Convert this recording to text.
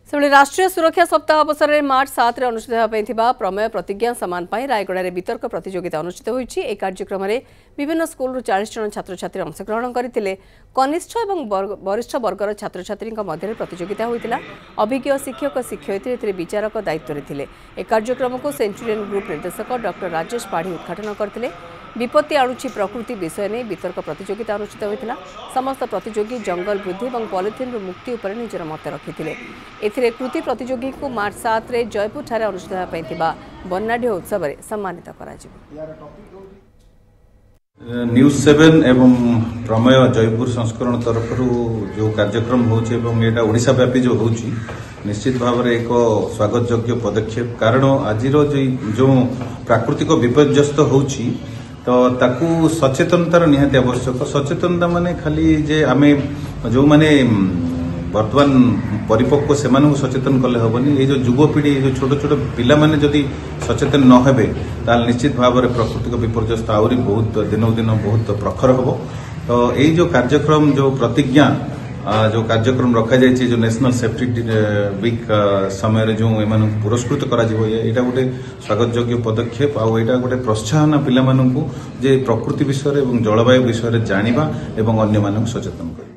से राष्ट्रीय सुरक्षा सप्ताह अवसर में मार्च 7 अनुष्ठित होगा प्रमेय प्रतिज्ञा सम्मान रायगड़ा में वितर्क प्रतियोगिता अनुष्ठित होती। एक कार्यक्रम में विभिन्न स्कूल 40 जन छात्र छात्री अंशग्रहण करते। कनिष्ठ और वरिष्ठ वर्गर छात्र छात्री मध्य प्रतियोगिता होता। अभिज्ञ शिक्षक शिक्षयित्री विचारक दायित्व थे। एक कार्यक्रम को सेंचुरियन ग्रुप निर्देशक डॉक्टर राजेश पाढ़ी उद्घाटन करते। विपत्ति आणुची प्रकृति विषय में वितर्क प्रतियोगिता अनुष्ठित होता। समस्त प्रतियोगी जंगल वृद्धि और पॉलिथिन मुक्ति उपर निजर मत रखिते। एथिरे कृति प्रतियोगी को मार्च 7 रे जयपुर ठारे अनुष्ठित होता बन्नाढ्य उत्सव में सम्मानित करा न्यूज 7 एवं प्रमेय जयपुर संस्करण तरफ जो कार्यक्रम होता ओडिशा व्यापी जो होची निश्चित भाव में एक स्वागत योग्य पदक्षेप। कारण आज जो प्राकृतिक विपर्यस्त होची तो ताकू सचेतनतार निहाती आवश्यक। सचेतनता माने खाली जे आमे जो माने वर्तमान परिपक्व से सचेतन कले हेनी। ये जो युवपीढ़ी जो छोट छोट पिला माने जदि सचेतन न हेबे ताल निश्चित भाव में प्राकृतिक विपर्यस्त आहरी बहुत दिन दिन बहुत प्रखर हम। तो यही जो कार्यक्रम जो प्रतिज्ञा जो कार्यक्रम रखा जाए जो नेशनल सेफ्टी वीक समय जो एम पुरस्कृत करा गोटे स्वागत योग्य पदक्षेप। आईटा गोटे प्रोत्साहन पिला जे प्रकृति विषय और जलवायु विषय जानिबा एवं अन्य सचेतन कर।